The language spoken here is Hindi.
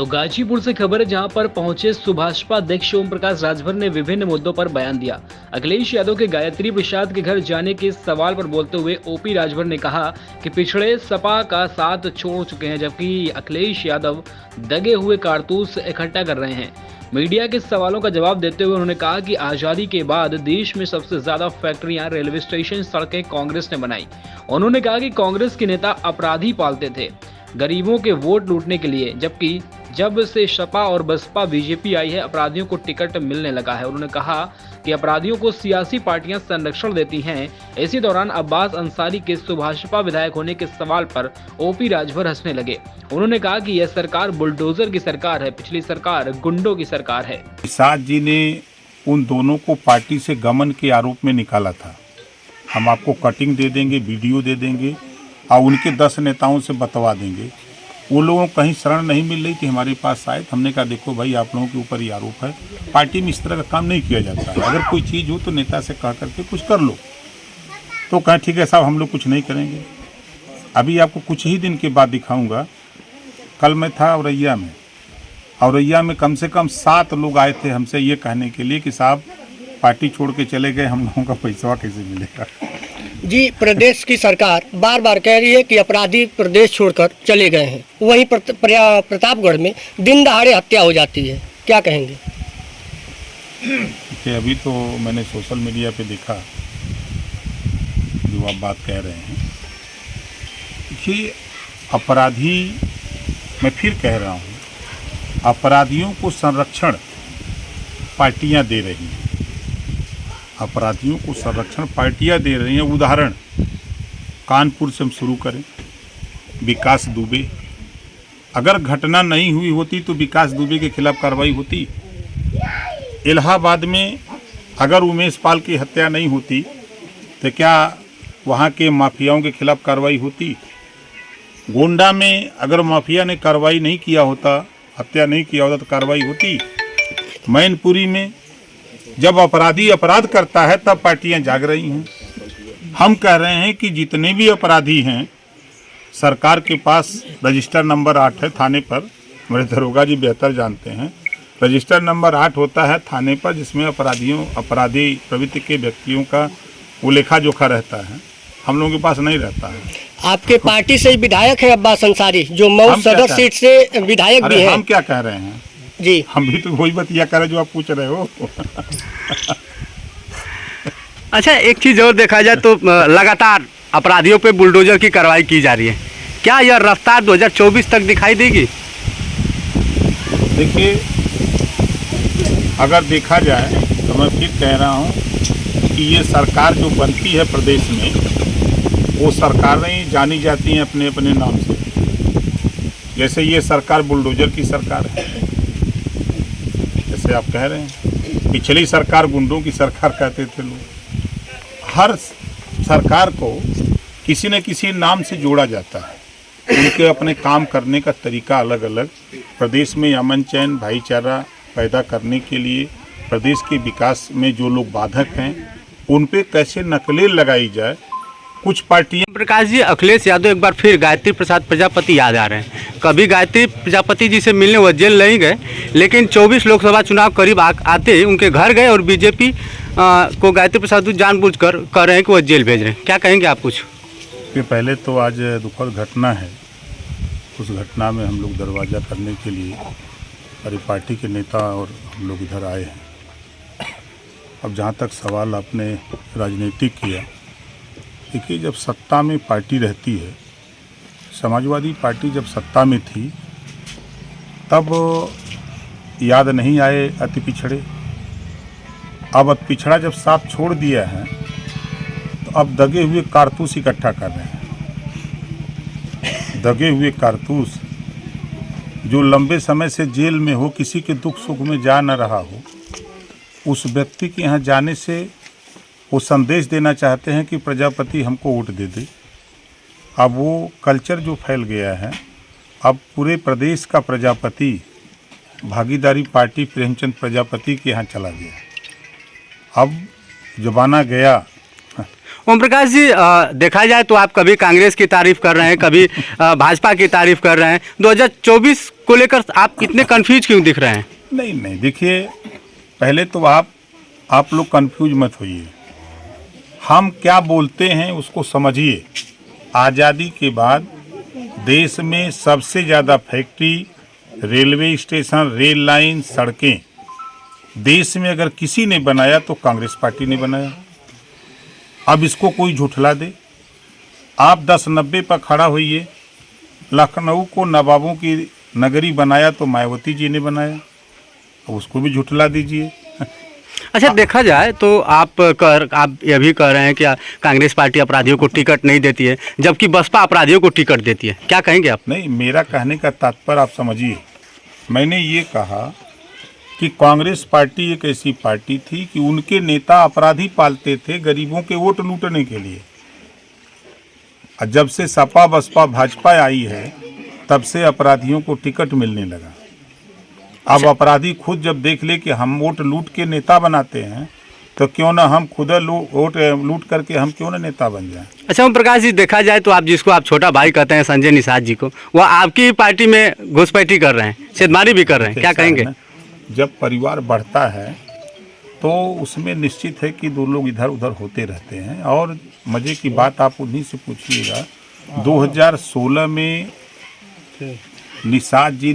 तो गाजीपुर से खबर है, जहां पर पहुंचे सुभाषपा अध्यक्ष ओम प्रकाश राजभर ने विभिन्न मुद्दों पर बयान दिया। अखिलेश यादव के गायत्री प्रसाद के घर जाने के सवाल पर बोलते हुए ओपी राजभर ने कहा कि पिछड़े सपा का साथ छोड़ चुके हैं, जबकि अखिलेश यादव दगे हुए कारतूस इकट्ठा कर रहे हैं। मीडिया के सवालों का जवाब देते हुए उन्होंने कहा कि आजादी के बाद देश में सबसे ज्यादा फैक्ट्रियां, रेलवे स्टेशन, सड़कें कांग्रेस ने बनाई। उन्होंने कहा कि कांग्रेस के नेता अपराधी पालते थे गरीबों के वोट लूटने के लिए, जबकि जब से सपा और बसपा बीजेपी आई है, अपराधियों को टिकट मिलने लगा है। उन्होंने कहा कि अपराधियों को सियासी पार्टियां संरक्षण देती हैं। इसी दौरान अब्बास अंसारी के सुभाषपा विधायक होने के सवाल पर ओपी राजभर हंसने लगे। उन्होंने कहा कि यह सरकार बुलडोजर की सरकार है, पिछली सरकार गुंडों की सरकार है। प्रसाद जी ने उन दोनों को पार्टी से गमन के आरोप में निकाला था। हम आपको कटिंग दे देंगे, वीडियो दे देंगे और उनके 10 नेताओं से बतवा देंगे। वो लोगों को कहीं शरण नहीं मिल रही थी, हमारे पास आए। हमने कहा देखो भाई, आप लोगों के ऊपर ये आरोप है, पार्टी में इस तरह का काम नहीं किया जाता है। अगर कोई चीज़ हो तो नेता से कह करके कुछ कर लो। तो कहें ठीक है साहब, हम लोग कुछ नहीं करेंगे। अभी आपको कुछ ही दिन के बाद दिखाऊंगा। कल मैं था औरैया में कम से कम 7 लोग आए थे हमसे ये कहने के लिए कि साहब पार्टी छोड़ के चले गए, हम लोगों का पैसा कैसे मिलेगा। जी, प्रदेश की सरकार बार बार कह रही है कि अपराधी प्रदेश छोड़कर चले गए हैं, वहीं प्रतापगढ़ में दिन दहाड़े हत्या हो जाती है, क्या कहेंगे? कि अभी तो मैंने सोशल मीडिया पे देखा जो आप बात कह रहे हैं कि अपराधी, मैं फिर कह रहा हूँ, अपराधियों को संरक्षण पार्टियां दे रही हैं। अपराधियों को संरक्षण पार्टियां दे रही हैं। उदाहरण कानपुर से हम शुरू करें, विकास दुबे। अगर घटना नहीं हुई होती तो विकास दुबे के खिलाफ कार्रवाई होती। इलाहाबाद में अगर उमेश पाल की हत्या नहीं होती तो क्या वहाँ के माफियाओं के खिलाफ कार्रवाई होती? गोंडा में अगर माफिया ने कार्रवाई नहीं किया होता, हत्या नहीं किया होता तो कार्रवाई होती। मैनपुरी में जब अपराधी अपराध करता है तब पार्टियां जाग रही हैं। हम कह रहे हैं कि जितने भी अपराधी हैं, सरकार के पास रजिस्टर नंबर 8 है थाने पर। मेरे दरोगा जी बेहतर जानते हैं। रजिस्टर नंबर 8 होता है थाने पर, जिसमें अपराधी प्रवृत्ति के व्यक्तियों का वो लेखा जोखा रहता है। हम लोगों के पास नहीं रहता है। आपके पार्टी से विधायक है अब्बास अंसारी, जो मऊ सदर सीट से विधायक भी है। हम क्या कह रहे हैं जी, हम भी तो वही बतिया कर रहे जो आप पूछ रहे हो। अच्छा, एक चीज़ और देखा जाए तो लगातार अपराधियों पे बुलडोजर की कार्रवाई की जा रही है। क्या यह रफ्तार 2024 तक दिखाई देगी? देखिए, अगर देखा जाए तो मैं फिर कह रहा हूँ कि ये सरकार जो बनती है प्रदेश में, वो सरकारें जानी जाती हैं अपने अपने नाम से। जैसे ये सरकार बुलडोजर की सरकार है, जैसे आप कह रहे हैं। पिछली सरकार गुंडों की सरकार कहते थे लोग। हर सरकार को किसी न किसी नाम से जोड़ा जाता है। उनके अपने काम करने का तरीका अलग अलग। प्रदेश में अमन चैन भाईचारा पैदा करने के लिए, प्रदेश के विकास में जो लोग बाधक हैं उन पे कैसे नकेल लगाई जाए। कुछ पार्टियां, प्रकाश जी, अखिलेश यादव एक बार फिर गायत्री प्रसाद प्रजापति याद आ रहे हैं। कभी गायत्री प्रजापति जी से मिलने वो जेल नहीं गए, लेकिन 24 लोकसभा चुनाव करीब आते ही उनके घर गए और बीजेपी को गायत्री प्रसाद जानबूझकर कह रहे हैं कि वो जेल भेज रहे हैं। क्या कहेंगे आप कुछ? पहले तो आज दुखद घटना है। उस घटना में हम लोग दरवाज़ा करने के लिए हमारी पार्टी के नेता और हम लोग इधर आए हैं। अब जहाँ तक सवाल आपने राजनीतिक किया, देखिए, जब सत्ता में पार्टी रहती है, समाजवादी पार्टी जब सत्ता में थी तब याद नहीं आए अति पिछड़े। अब पिछड़ा जब साथ छोड़ दिया है तो अब दगे हुए कारतूस इकट्ठा कर रहे हैं। दगे हुए कारतूस जो लंबे समय से जेल में हो, किसी के दुख सुख में जा न रहा हो, उस व्यक्ति के यहाँ जाने से वो संदेश देना चाहते हैं कि प्रजापति हमको वोट दे दे। अब वो कल्चर जो फैल गया है, अब पूरे प्रदेश का प्रजापति भागीदारी पार्टी प्रेमचंद प्रजापति के यहाँ चला गया। अब जमाना गया। ओम प्रकाश जी, देखा जाए तो आप कभी कांग्रेस की तारीफ कर रहे हैं, कभी भाजपा की तारीफ कर रहे हैं। 2024 को लेकर आप इतने कंफ्यूज क्यों दिख रहे हैं? नहीं देखिए, पहले तो आप लोग कंफ्यूज मत होइए। हम क्या बोलते हैं उसको समझिए। आज़ादी के बाद देश में सबसे ज़्यादा factory, railway station, rail line, सड़कें देश में अगर किसी ने बनाया तो कांग्रेस पार्टी ने बनाया। अब इसको कोई झुठला दे। आप 10-90 पर खड़ा होइए। लखनऊ को नवाबों की नगरी बनाया तो मायावती जी ने बनाया, अब उसको भी झुठला दीजिए। अच्छा, देखा जाए तो आप ये भी कह रहे हैं कि कांग्रेस पार्टी अपराधियों को टिकट नहीं देती है, जबकि बसपा अपराधियों को टिकट देती है। क्या कहेंगे आप? नहीं, मेरा कहने का तात्पर्य आप समझिए। मैंने ये कहा कि कांग्रेस पार्टी एक ऐसी पार्टी थी कि उनके नेता अपराधी पालते थे गरीबों के वोट लूटने के लिए। और जब से सपा बसपा भाजपा आई है तब से अपराधियों को टिकट मिलने लगा। अब अपराधी खुद जब देख ले कि हम वोट लूट के नेता बनाते हैं तो क्यों ना हम खुद वोट लूट करके हम क्यों ना नेता बन जाएं। अच्छा ओम प्रकाश जी, देखा जाए तो आप जिसको आप छोटा भाई कहते हैं संजय निषाद जी को, वह आपकी पार्टी में घुसपैठी कर रहे हैं, छेदमारी भी कर रहे हैं, क्या कहेंगे? जब परिवार बढ़ता है तो उसमें निश्चित है कि दो लोग इधर उधर होते रहते हैं। और मज़े की बात आप उन्हीं से पूछिएगा। 2016 में निषाद जी